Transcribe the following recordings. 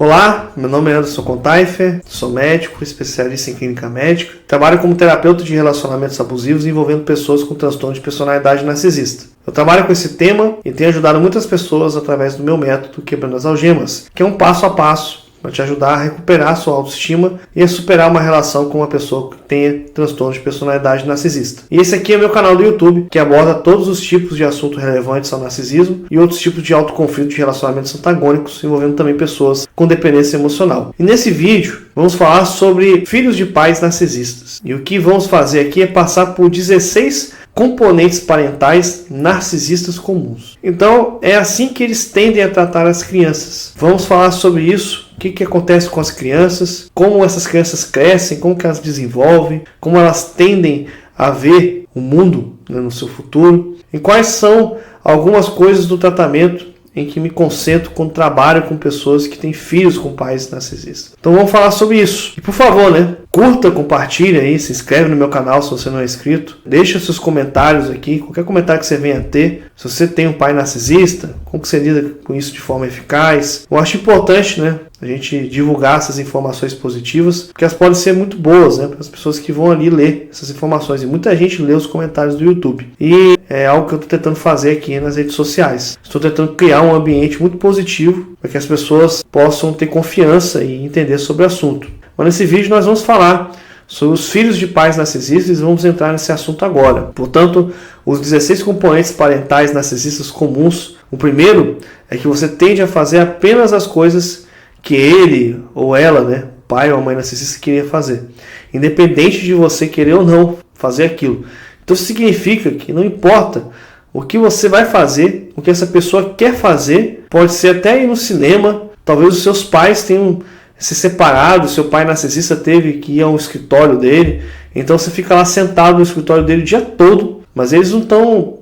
Olá, meu nome é Anderson Contaifer, sou médico, especialista em clínica médica, trabalho como terapeuta de relacionamentos abusivos envolvendo pessoas com transtorno de personalidade narcisista. Eu trabalho com esse tema e tenho ajudado muitas pessoas através do meu método Quebrando as Algemas, que é um passo a passo para te ajudar a recuperar a sua autoestima e a superar uma relação com uma pessoa que tenha transtorno de personalidade narcisista. E esse aqui é meu canal do YouTube, que aborda todos os tipos de assuntos relevantes ao narcisismo e outros tipos de autoconflito de relacionamentos antagônicos, envolvendo também pessoas com dependência emocional. E nesse vídeo, vamos falar sobre filhos de pais narcisistas. E o que vamos fazer aqui é passar por 16 componentes parentais narcisistas comuns. Então, é assim que eles tendem a tratar as crianças. Vamos falar sobre isso, o que acontece com as crianças, como essas crianças crescem, como que elas desenvolvem, como elas tendem a ver o mundo, né, no seu futuro, e quais são algumas coisas do tratamento em que me concentro quando trabalho com pessoas que têm filhos com pais narcisistas. Então vamos falar sobre isso. E por favor, curta, compartilha aí, se inscreve no meu canal se você não é inscrito. Deixa seus comentários aqui, qualquer comentário que você venha a ter. Se você tem um pai narcisista, como que você lida com isso de forma eficaz? Eu acho importante, a gente divulgar essas informações positivas, porque elas podem ser muito boas, para as pessoas que vão ali ler essas informações. E muita gente lê os comentários do YouTube. E é algo que eu estou tentando fazer aqui nas redes sociais. Estou tentando criar um ambiente muito positivo para que as pessoas possam ter confiança e entender sobre o assunto. Mas nesse vídeo nós vamos falar sobre os filhos de pais narcisistas e vamos entrar nesse assunto agora. Portanto, os 16 componentes parentais narcisistas comuns. O primeiro é que você tende a fazer apenas as coisas que ele ou ela, o pai ou a mãe narcisista, queria fazer, independente de você querer ou não fazer aquilo. Então isso significa que não importa o que você vai fazer, o que essa pessoa quer fazer, pode ser até ir no cinema, talvez os seus pais tenham se separado, seu pai narcisista teve que ir ao escritório dele, então você fica lá sentado no escritório dele o dia todo, mas eles não estão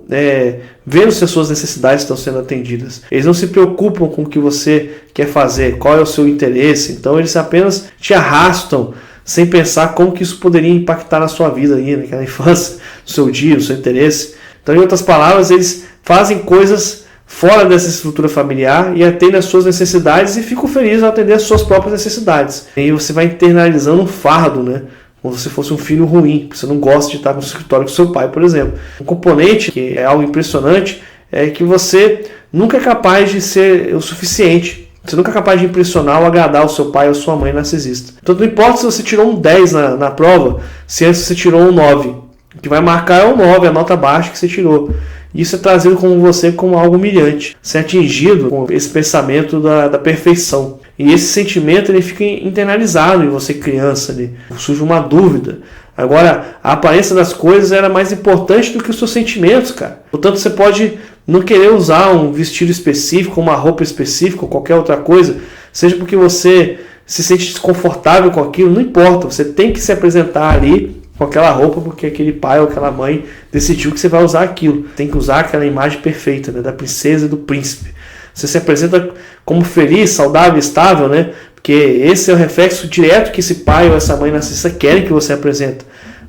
vendo se as suas necessidades estão sendo atendidas. Eles não se preocupam com o que você quer fazer, qual é o seu interesse. Então eles apenas te arrastam sem pensar como que isso poderia impactar na sua vida, naquela infância, no seu dia, no seu interesse. Então, em outras palavras, eles fazem coisas fora dessa estrutura familiar e atendem às suas necessidades e ficam felizes ao atender às suas próprias necessidades. E aí você vai internalizando um fardo, como se fosse um filho ruim, você não gosta de estar no escritório com seu pai, por exemplo. Um componente que é algo impressionante é que você nunca é capaz de ser o suficiente. Você nunca é capaz de impressionar ou agradar o seu pai ou sua mãe narcisista. Então não importa se você tirou um 10 na prova, se antes você tirou um 9. O que vai marcar é o 9, a nota baixa que você tirou. Isso é trazido como você como algo humilhante. Ser atingido com esse pensamento da perfeição. E esse sentimento ele fica internalizado em você criança. Surge uma dúvida. Agora, a aparência das coisas era mais importante do que os seus sentimentos, cara. Portanto, você pode não querer usar um vestido específico, uma roupa específica ou qualquer outra coisa, seja porque você se sente desconfortável com aquilo, não importa. Você tem que se apresentar ali com aquela roupa porque aquele pai ou aquela mãe decidiu que você vai usar aquilo. Tem que usar aquela imagem perfeita, da princesa e do príncipe. Você se apresenta como feliz, saudável, estável, porque esse é o reflexo direto que esse pai ou essa mãe narcisista querem que você apresente.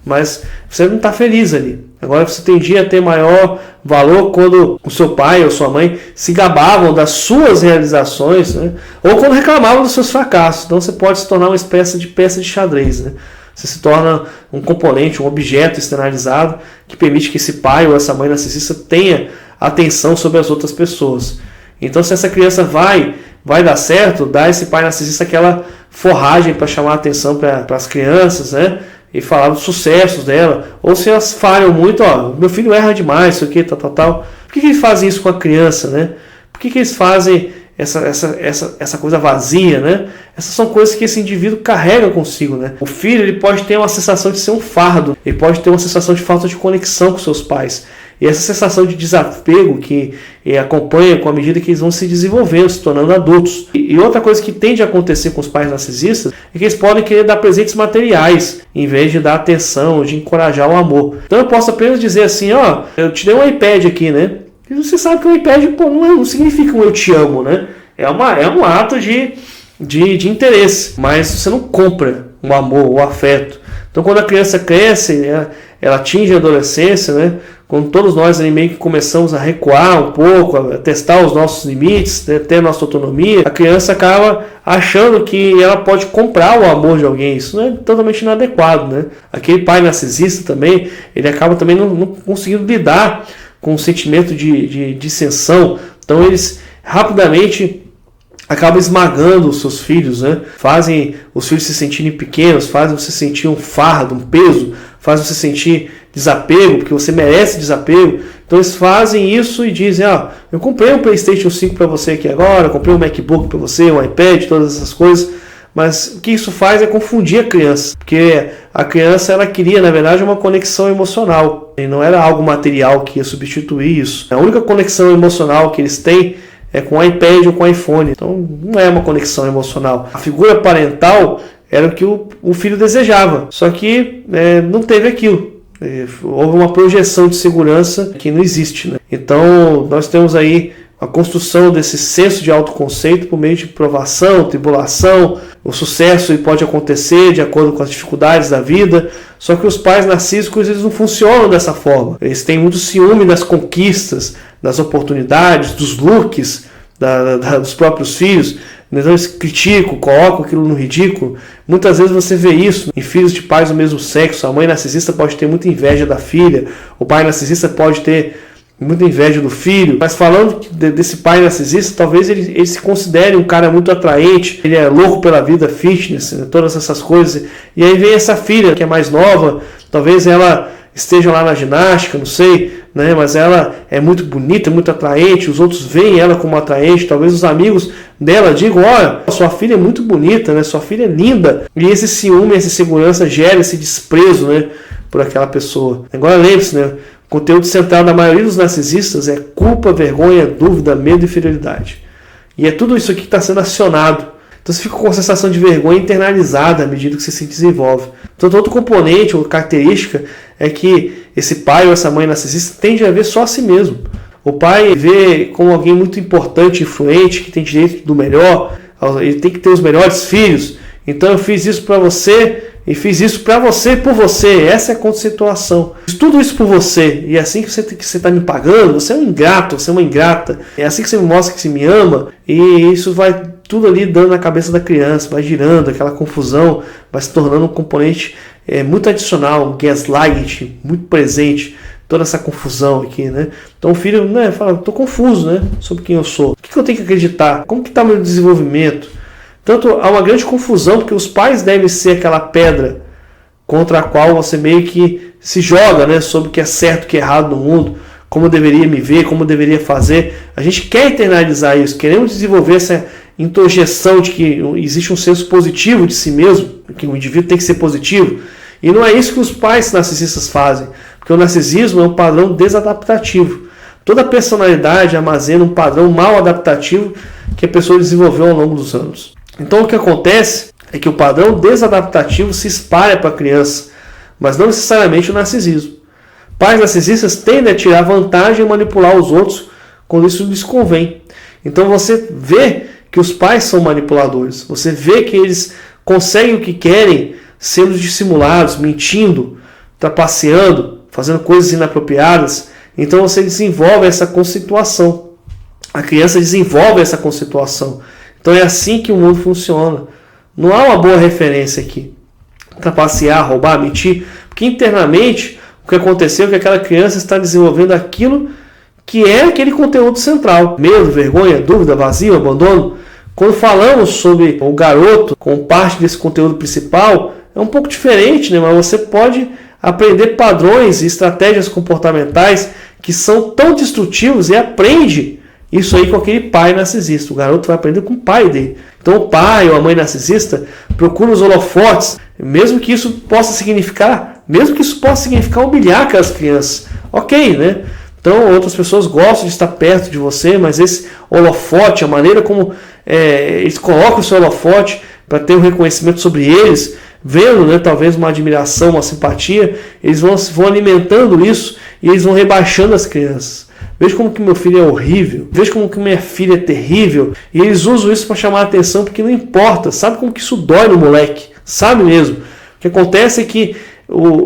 Mas você não está feliz ali. Agora você tendia a ter maior valor quando o seu pai ou sua mãe se gabavam das suas realizações, ou quando reclamavam dos seus fracassos. Então você pode se tornar uma espécie de peça de xadrez. Você se torna um componente, um objeto externalizado que permite que esse pai ou essa mãe narcisista tenha atenção sobre as outras pessoas. Então se essa criança vai dar certo, dá esse pai narcisista aquela forragem para chamar a atenção para as crianças, e falar dos sucessos dela. Ou se elas falham muito, meu filho erra demais, isso aqui, tal. Por que eles fazem isso com a criança, Por que eles fazem essa coisa vazia, Essas são coisas que esse indivíduo carrega consigo, O filho ele pode ter uma sensação de ser um fardo, ele pode ter uma sensação de falta de conexão com seus pais. E essa sensação de desapego que acompanha com a medida que eles vão se desenvolvendo, se tornando adultos. E outra coisa que tende a acontecer com os pais narcisistas é que eles podem querer dar presentes materiais, em vez de dar atenção, de encorajar o amor. Então eu posso apenas dizer assim, eu te dei um iPad aqui, E você sabe que o iPad não significa um eu te amo, É um ato de interesse, mas você não compra um amor, o afeto. Então quando a criança cresce, ela atinge a adolescência, né? Quando todos nós ali meio que começamos a recuar um pouco, a testar os nossos limites, né? Ter a nossa autonomia, a criança acaba achando que ela pode comprar o amor de alguém. Isso não é totalmente inadequado, né? Aquele pai narcisista também, ele acaba também não conseguindo lidar com o sentimento de dissensão. Então eles rapidamente acabam esmagando os seus filhos, né? Fazem os filhos se sentirem pequenos, fazem você sentir um fardo, um peso, fazem você sentir desapego, porque você merece desapego. Então eles fazem isso e dizem, eu comprei um PlayStation 5 para você aqui agora, comprei um MacBook para você, um iPad, todas essas coisas. Mas o que isso faz é confundir a criança, porque a criança ela queria, na verdade, uma conexão emocional, e não era algo material que ia substituir isso. A única conexão emocional que eles têm é com o iPad ou com o iPhone, então não é uma conexão emocional. A figura parental era o que o filho desejava, só que não teve aquilo. Houve uma projeção de segurança que não existe, né? Então nós temos aí a construção desse senso de autoconceito por meio de provação, tribulação. O sucesso pode acontecer de acordo com as dificuldades da vida, só que os pais narcísicos eles não funcionam dessa forma. Eles têm muito ciúme das conquistas, das oportunidades, dos looks dos próprios filhos. Então eles criticam, colocam aquilo no ridículo. Muitas vezes você vê isso em filhos de pais do mesmo sexo. A mãe narcisista pode ter muita inveja da filha, o pai narcisista pode ter muita inveja do filho. Mas falando desse pai narcisista, talvez ele se considere um cara muito atraente, ele é louco pela vida fitness, né, todas essas coisas. E aí vem essa filha que é mais nova, talvez ela esteja lá na ginástica, não sei, né, mas ela é muito bonita, muito atraente, os outros veem ela como atraente, talvez os amigos dela digam, olha, sua filha é muito bonita, né, sua filha é linda, e esse ciúme, essa insegurança gera esse desprezo, né, por aquela pessoa. Agora lembre-se, né, o conteúdo central da maioria dos narcisistas é culpa, vergonha, dúvida, medo e inferioridade. E é tudo isso aqui que está sendo acionado. Então você fica com a sensação de vergonha internalizada à medida que você se desenvolve. Então outro componente ou característica é que esse pai ou essa mãe narcisista tende a ver só a si mesmo. O pai vê como alguém muito importante, influente, que tem direito do melhor, ele tem que ter os melhores filhos. Então eu fiz isso para você e fiz isso para você, por você. Essa é a conceituação. Fiz tudo isso por você. E é assim que você está me pagando, você é um ingrato, você é uma ingrata. É assim que você me mostra que você me ama. E isso vai tudo ali dando na cabeça da criança, vai girando, aquela confusão, vai se tornando um componente muito adicional, um gaslight muito presente, toda essa confusão aqui, né? Então o filho fala, estou confuso, né, sobre quem eu sou, o que eu tenho que acreditar, como que está o meu desenvolvimento. Tanto há uma grande confusão, porque os pais devem ser aquela pedra contra a qual você meio que se joga, né, sobre o que é certo, o que é errado no mundo, como eu deveria me ver, como eu deveria fazer. A gente quer internalizar isso, queremos desenvolver essa introjeção de que existe um senso positivo de si mesmo, que o indivíduo tem que ser positivo. E não é isso que os pais narcisistas fazem, porque o narcisismo é um padrão desadaptativo. Toda personalidade armazena um padrão mal adaptativo que a pessoa desenvolveu ao longo dos anos. Então o que acontece é que o padrão desadaptativo se espalha para a criança, mas não necessariamente o narcisismo. Pais narcisistas tendem a tirar vantagem e manipular os outros quando isso lhes convém. Então você vê que os pais são manipuladores, você vê que eles conseguem o que querem sendo dissimulados, mentindo, trapaceando, fazendo coisas inapropriadas. Então você desenvolve essa conceituação. A criança desenvolve essa conceituação. Então é assim que o mundo funciona. Não há uma boa referência aqui. Trapacear, roubar, mentir. Porque internamente o que aconteceu é que aquela criança está desenvolvendo aquilo que é aquele conteúdo central. Medo, vergonha, dúvida, vazio, abandono. Quando falamos sobre o garoto como parte desse conteúdo principal, é um pouco diferente, né? Mas você pode aprender padrões e estratégias comportamentais que são tão destrutivos e aprende isso aí com aquele pai narcisista. O garoto vai aprender com o pai dele. Então o pai ou a mãe narcisista procura os holofotes, mesmo que isso possa significar humilhar aquelas crianças. Ok, né? Então outras pessoas gostam de estar perto de você, mas esse holofote, a maneira como eles colocam o seu holofote para ter um reconhecimento sobre eles, vendo, né, talvez uma admiração, uma simpatia, eles vão alimentando isso e eles vão rebaixando as crianças. Veja como que meu filho é horrível, veja como que minha filha é terrível, e eles usam isso para chamar a atenção porque não importa. Sabe como que isso dói no moleque? Sabe mesmo? O que acontece é que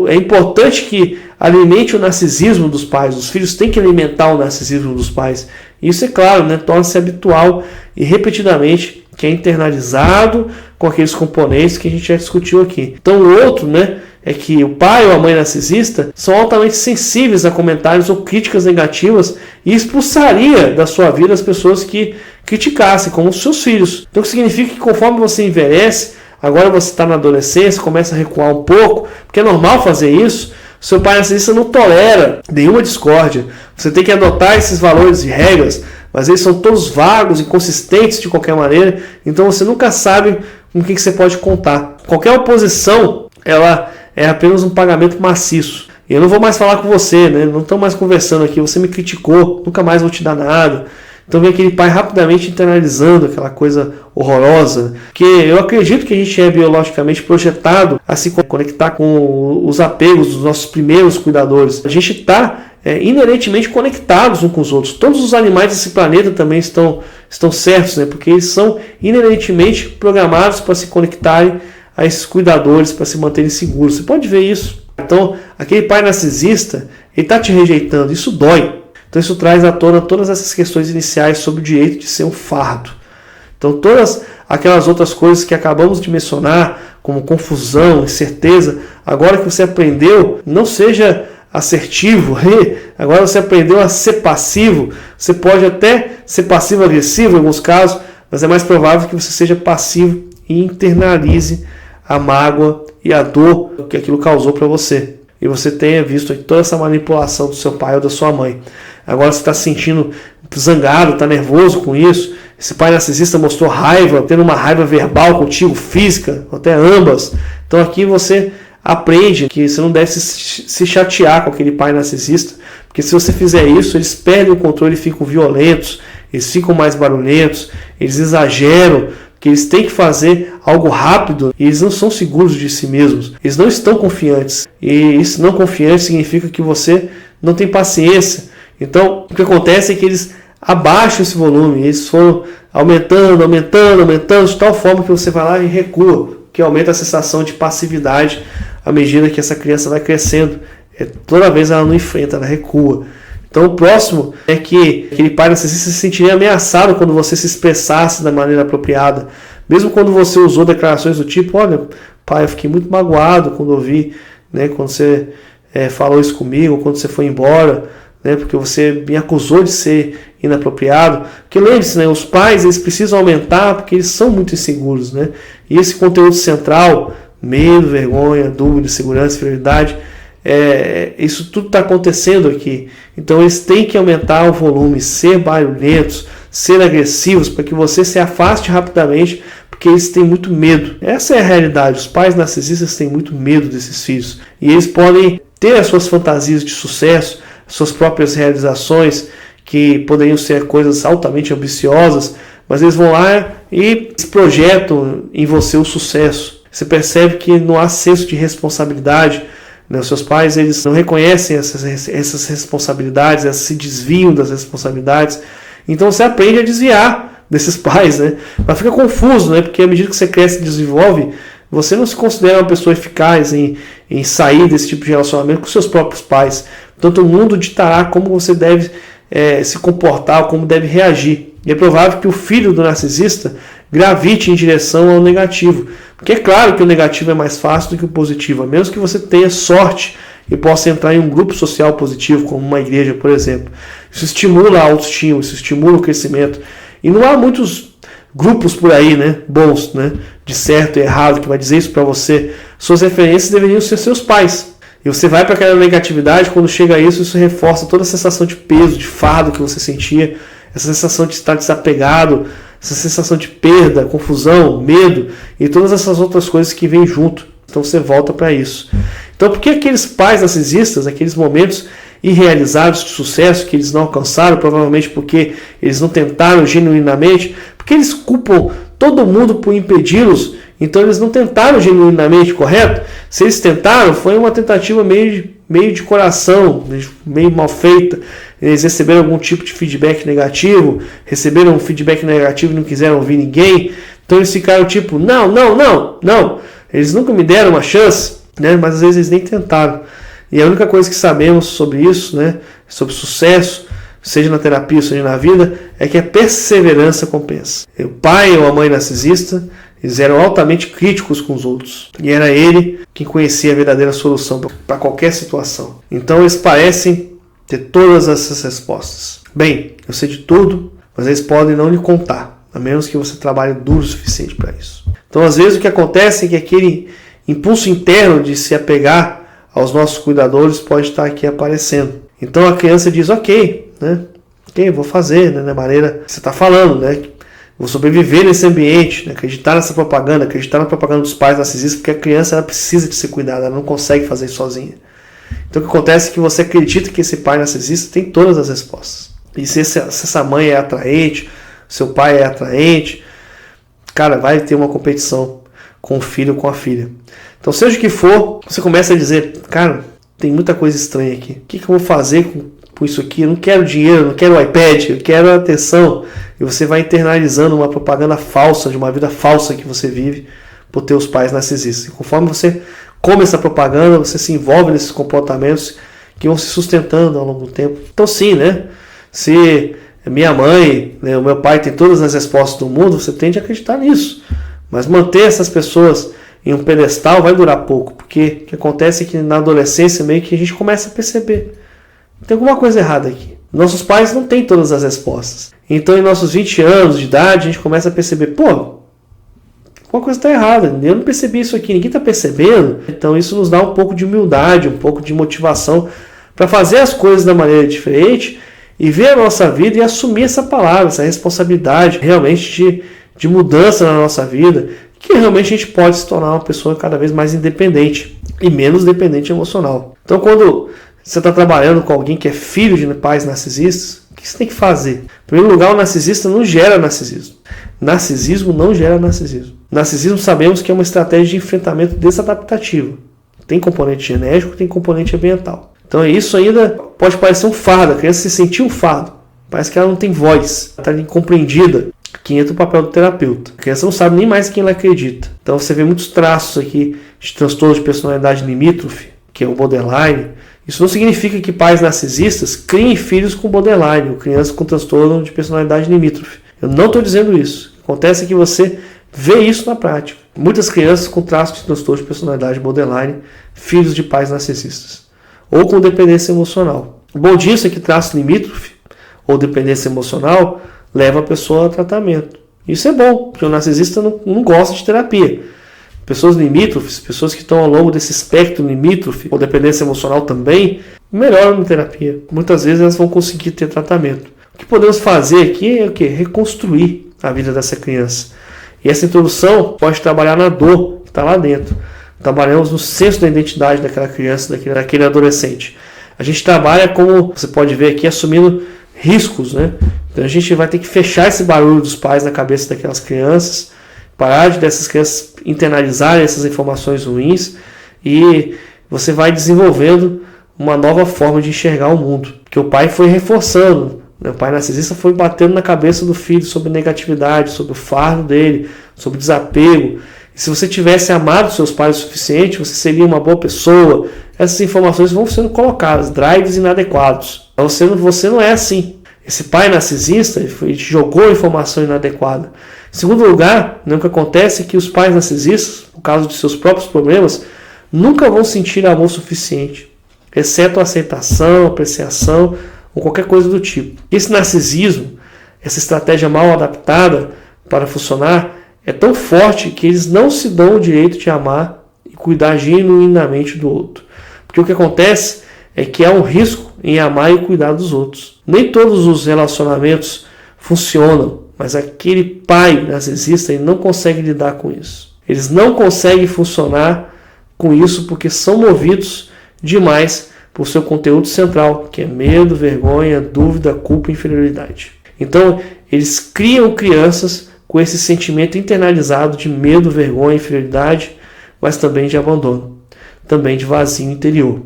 é importante que alimente o narcisismo dos pais. Os filhos têm que alimentar o narcisismo dos pais. Isso é claro, né, torna-se habitual e repetidamente que é internalizado com aqueles componentes que a gente já discutiu aqui. Então o outro, né, é que o pai ou a mãe narcisista são altamente sensíveis a comentários ou críticas negativas e expulsaria da sua vida as pessoas que criticassem, como os seus filhos. Então o que significa que conforme você envelhece, agora você está na adolescência, começa a recuar um pouco, porque é normal fazer isso, seu pai narcisista não tolera nenhuma discórdia. Você tem que adotar esses valores e regras, mas eles são todos vagos, inconsistentes de qualquer maneira, então você nunca sabe com o que você pode contar. Qualquer oposição, ela é apenas um pagamento maciço. E eu não vou mais falar com você, né? Não estou mais conversando aqui, você me criticou, nunca mais vou te dar nada. Então vem aquele pai rapidamente internalizando aquela coisa horrorosa, que eu acredito que a gente é biologicamente projetado a se conectar com os apegos dos nossos primeiros cuidadores. A gente está inerentemente conectados uns com os outros. Todos os animais desse planeta também estão certos, né? Porque eles são inerentemente programados para se conectarem a esses cuidadores, para se manterem seguros. Você pode ver isso. Então, aquele pai narcisista, ele está te rejeitando, isso dói. Então isso traz à tona todas essas questões iniciais sobre o direito de ser um fardo. Então todas aquelas outras coisas que acabamos de mencionar, como confusão, incerteza, agora que você aprendeu, não seja assertivo, agora você aprendeu a ser passivo, você pode até ser passivo-agressivo em alguns casos, mas é mais provável que você seja passivo e internalize a mágoa e a dor que aquilo causou para você. E você tenha visto toda essa manipulação do seu pai ou da sua mãe. Agora você está se sentindo zangado, está nervoso com isso. Esse pai narcisista mostrou raiva, tendo uma raiva verbal contigo, física, até ambas. Então aqui você aprende que você não deve se chatear com aquele pai narcisista, porque se você fizer isso, eles perdem o controle e ficam violentos, eles ficam mais barulhentos, eles exageram, que eles têm que fazer algo rápido e eles não são seguros de si mesmos, eles não estão confiantes. E isso não confiante significa que você não tem paciência. Então, o que acontece é que eles abaixam esse volume, eles foram aumentando, de tal forma que você vai lá e recua, que aumenta a sensação de passividade à medida que essa criança vai crescendo. Toda vez ela não enfrenta, ela recua. Então o próximo é que aquele pai narcisista se sentiria ameaçado quando você se expressasse da maneira apropriada. Mesmo quando você usou declarações do tipo, olha, pai, eu fiquei muito magoado quando ouvi, né, quando você falou isso comigo, quando você foi embora, né, porque você me acusou de ser inapropriado. Porque lembre-se, né, os pais eles precisam aumentar porque eles são muito inseguros. Né? E esse conteúdo central, medo, vergonha, dúvida, insegurança, inferioridade, isso tudo está acontecendo aqui. Então eles têm que aumentar o volume, ser barulhentos, ser agressivos, para que você se afaste rapidamente, porque eles têm muito medo. Essa é a realidade. Os pais narcisistas têm muito medo desses filhos. E eles podem ter as suas fantasias de sucesso, suas próprias realizações, que poderiam ser coisas altamente ambiciosas, mas eles vão lá e projetam em você o sucesso. Você percebe que não há senso de responsabilidade. Os seus pais eles não reconhecem essas responsabilidades, eles se desviam das responsabilidades. Então você aprende a desviar desses pais, né? Mas fica confuso, né? Porque à medida que você cresce e desenvolve, você não se considera uma pessoa eficaz em sair desse tipo de relacionamento com seus próprios pais. Portanto, o mundo ditará como você deve se comportar, como deve reagir. E é provável que o filho do narcisista gravite em direção ao negativo. Porque é claro que o negativo é mais fácil do que o positivo, a menos que você tenha sorte e possa entrar em um grupo social positivo, como uma igreja, por exemplo. Isso estimula a autoestima, isso estimula o crescimento. E não há muitos grupos por aí, né, bons, né, de certo e errado, que vai dizer isso para você. Suas referências deveriam ser seus pais. E você vai para aquela negatividade, quando chega a isso reforça toda a sensação de peso, de fardo que você sentia, essa sensação de estar desapegado, essa sensação de perda, confusão, medo e todas essas outras coisas que vêm junto. Então você volta para isso. Então por que aqueles pais narcisistas, aqueles momentos irrealizados de sucesso que eles não alcançaram, provavelmente porque eles não tentaram genuinamente, porque eles culpam todo mundo por impedi-los, então eles não tentaram genuinamente, correto? Se eles tentaram, foi uma tentativa meio de coração, meio mal feita. Eles receberam algum tipo de feedback negativo, receberam um feedback negativo e não quiseram ouvir ninguém, então eles ficaram tipo, não, eles nunca me deram uma chance, né? Mas às vezes eles nem tentaram. E a única coisa que sabemos sobre isso, né, sobre sucesso, seja na terapia, seja na vida, é que a perseverança compensa. O pai ou a mãe narcisista, eles eram altamente críticos com os outros. E era ele quem conhecia a verdadeira solução para qualquer situação. Então eles parecem ter todas essas respostas. Bem, eu sei de tudo, mas eles podem não lhe contar, a menos que você trabalhe duro o suficiente para isso. Então às vezes o que acontece é que aquele impulso interno de se apegar aos nossos cuidadores pode estar aqui aparecendo. Então a criança diz, ok, vou fazer, né, da maneira que você está falando, né? Vou sobreviver nesse ambiente, né, acreditar nessa propaganda, acreditar na propaganda dos pais narcisistas, porque a criança ela precisa de ser cuidada, ela não consegue fazer isso sozinha. Então o que acontece é que você acredita que esse pai narcisista tem todas as respostas. E se essa mãe é atraente, seu pai é atraente, cara, vai ter uma competição com o filho ou com a filha. Então seja o que for, você começa a dizer, cara, tem muita coisa estranha aqui. O que eu vou fazer com isso aqui? Eu não quero dinheiro, eu não quero iPad, eu quero atenção. E você vai internalizando uma propaganda falsa, de uma vida falsa que você vive por ter os pais narcisistas. E conforme você come essa propaganda, você se envolve nesses comportamentos que vão se sustentando ao longo do tempo. Então sim, né? Se minha mãe, né, o meu pai tem todas as respostas do mundo, você tende a acreditar nisso. Mas manter essas pessoas em um pedestal vai durar pouco, porque o que acontece é que na adolescência meio que a gente começa a perceber, tem alguma coisa errada aqui. Nossos pais não têm todas as respostas. Então em nossos 20 anos de idade a gente começa a perceber, alguma coisa está errada, eu não percebi isso aqui, ninguém está percebendo. Então isso nos dá um pouco de humildade, um pouco de motivação para fazer as coisas da maneira diferente e ver a nossa vida e assumir essa palavra, essa responsabilidade realmente de mudança na nossa vida, que realmente a gente pode se tornar uma pessoa cada vez mais independente e menos dependente emocional. Então quando você está trabalhando com alguém que é filho de pais narcisistas, o que você tem que fazer? Em primeiro lugar, o narcisista não gera narcisismo. Narcisismo não gera narcisismo. Narcisismo sabemos que é uma estratégia de enfrentamento desadaptativo. Tem componente genético, tem componente ambiental. Então isso ainda pode parecer um fardo, a criança se sentir um fardo. Parece que ela não tem voz, ela está incompreendida. Aqui entra o papel do terapeuta. A criança não sabe nem mais quem ela acredita. Então você vê muitos traços aqui de transtorno de personalidade limítrofe, que é o borderline. Isso não significa que pais narcisistas criem filhos com borderline, ou crianças com transtorno de personalidade limítrofe. Eu não estou dizendo isso. O que acontece é que você vê isso na prática. Muitas crianças com traços de transtorno de personalidade borderline, filhos de pais narcisistas, ou com dependência emocional. O bom disso é que traço limítrofe, ou dependência emocional, leva a pessoa a tratamento. Isso é bom, porque o narcisista não gosta de terapia. Pessoas limítrofes, pessoas que estão ao longo desse espectro limítrofe, ou dependência emocional também, melhoram na terapia. Muitas vezes elas vão conseguir ter tratamento. O que podemos fazer aqui é o quê? Reconstruir a vida dessa criança. E essa introdução pode trabalhar na dor que está lá dentro. Trabalhamos no senso da identidade daquela criança, daquele adolescente. A gente trabalha, como você pode ver aqui, assumindo riscos, né? Então a gente vai ter que fechar esse barulho dos pais na cabeça daquelas crianças, parar dessas crianças internalizarem essas informações ruins, e você vai desenvolvendo uma nova forma de enxergar o mundo. Porque o pai foi reforçando, né? O pai narcisista foi batendo na cabeça do filho sobre negatividade, sobre o fardo dele, sobre desapego. E se você tivesse amado seus pais o suficiente, você seria uma boa pessoa. Essas informações vão sendo colocadas, drives inadequados. Você não é assim. Esse pai narcisista ele te jogou a informação inadequada. Em segundo lugar, o que acontece é que os pais narcisistas, por causa de seus próprios problemas, nunca vão sentir amor suficiente, exceto a aceitação, apreciação ou qualquer coisa do tipo. Esse narcisismo, essa estratégia mal adaptada para funcionar, é tão forte que eles não se dão o direito de amar e cuidar genuinamente do outro. Porque o que acontece é que há um risco em amar e cuidar dos outros. Nem todos os relacionamentos funcionam, mas aquele pai narcisista ele não consegue lidar com isso. Eles não conseguem funcionar com isso porque são movidos demais por seu conteúdo central, que é medo, vergonha, dúvida, culpa e inferioridade. Então, eles criam crianças com esse sentimento internalizado de medo, vergonha, inferioridade, mas também de abandono, também de vazio interior,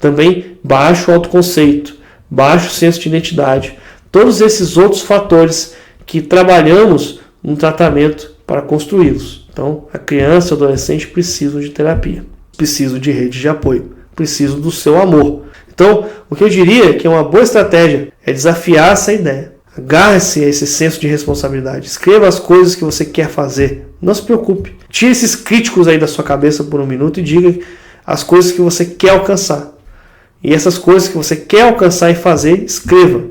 também baixo autoconceito, baixo senso de identidade, todos esses outros fatores que trabalhamos no tratamento para construí-los. Então, a criança e o adolescente precisam de terapia, precisam de rede de apoio, precisam do seu amor. Então, o que eu diria que é uma boa estratégia é desafiar essa ideia. Agarre-se a esse senso de responsabilidade. Escreva as coisas que você quer fazer. Não se preocupe. Tire esses críticos aí da sua cabeça por um minuto e diga as coisas que você quer alcançar. E essas coisas que você quer alcançar e fazer, escreva.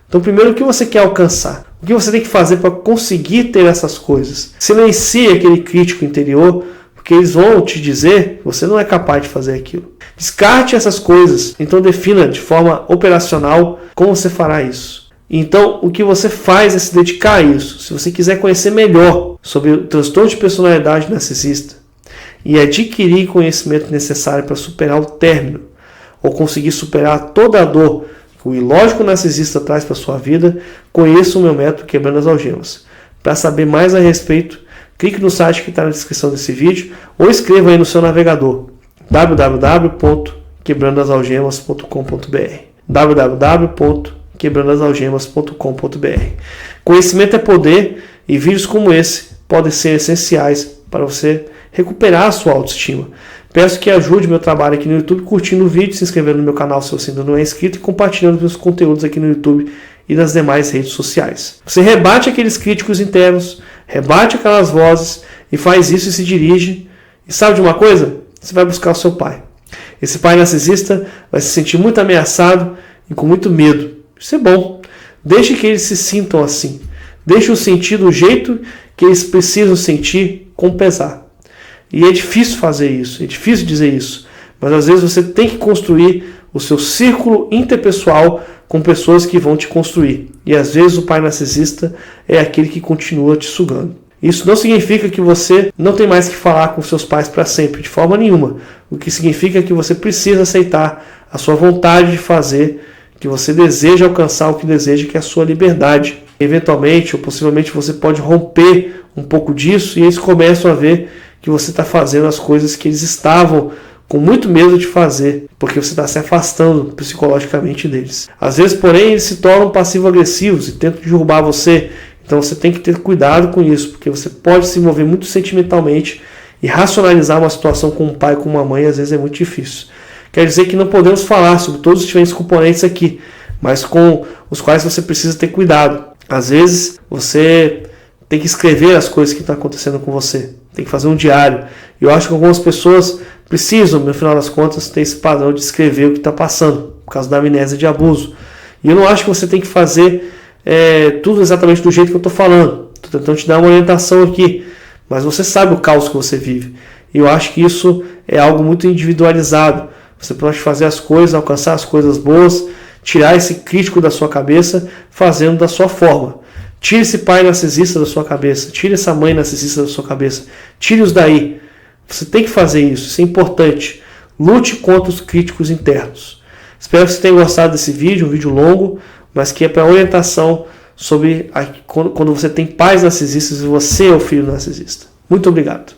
Então, primeiro, o que você quer alcançar? O que você tem que fazer para conseguir ter essas coisas? Silencie aquele crítico interior, porque eles vão te dizer que você não é capaz de fazer aquilo. Descarte essas coisas. Então, defina de forma operacional como você fará isso. Então, o que você faz é se dedicar a isso. Se você quiser conhecer melhor sobre o transtorno de personalidade narcisista e adquirir conhecimento necessário para superar o término ou conseguir superar toda a dor que o ilógico narcisista traz para a sua vida, conheça o meu método Quebrando as Algemas. Para saber mais a respeito, clique no site que está na descrição desse vídeo ou escreva aí no seu navegador www.quebrandoasalgemas.com.br www.quebrandoasalgemas.com.br. Conhecimento é poder e vídeos como esse podem ser essenciais para você recuperar a sua autoestima. Peço que ajude meu trabalho aqui no YouTube curtindo o vídeo, se inscrevendo no meu canal se você ainda não é inscrito e compartilhando meus conteúdos aqui no YouTube e nas demais redes sociais. Você rebate aqueles críticos internos, rebate aquelas vozes e faz isso e se dirige. E sabe de uma coisa? Você vai buscar o seu pai. Esse pai narcisista vai se sentir muito ameaçado e com muito medo. Isso é bom. Deixe que eles se sintam assim. Deixe-os sentir do jeito que eles precisam sentir, com pesar. E é difícil fazer isso, é difícil dizer isso. Mas às vezes você tem que construir o seu círculo interpessoal com pessoas que vão te construir. E às vezes o pai narcisista é aquele que continua te sugando. Isso não significa que você não tem mais que falar com seus pais para sempre, de forma nenhuma. O que significa que você precisa aceitar a sua vontade de fazer, que você deseja alcançar o que deseja, que é a sua liberdade. Eventualmente ou possivelmente você pode romper um pouco disso e eles começam a ver que você está fazendo as coisas que eles estavam com muito medo de fazer, porque você está se afastando psicologicamente deles. Às vezes, porém, eles se tornam passivo-agressivos e tentam derrubar você. Então você tem que ter cuidado com isso, porque você pode se envolver muito sentimentalmente e racionalizar uma situação com um pai ou com uma mãe, às vezes é muito difícil. Quer dizer que não podemos falar sobre todos os diferentes componentes aqui, mas com os quais você precisa ter cuidado. Às vezes você tem que escrever as coisas que estão acontecendo com você. Tem que fazer um diário. E eu acho que algumas pessoas precisam, no final das contas, ter esse padrão de escrever o que está passando, por causa da amnésia de abuso. E eu não acho que você tem que fazer tudo exatamente do jeito que eu estou falando. Estou tentando te dar uma orientação aqui. Mas você sabe o caos que você vive. E eu acho que isso é algo muito individualizado. Você pode fazer as coisas, alcançar as coisas boas, tirar esse crítico da sua cabeça, fazendo da sua forma. Tire esse pai narcisista da sua cabeça. Tire essa mãe narcisista da sua cabeça. Tire-os daí. Você tem que fazer isso. Isso é importante. Lute contra os críticos internos. Espero que você tenha gostado desse vídeo. Um vídeo longo, mas que é para orientação sobre quando você tem pais narcisistas e você é o filho narcisista. Muito obrigado.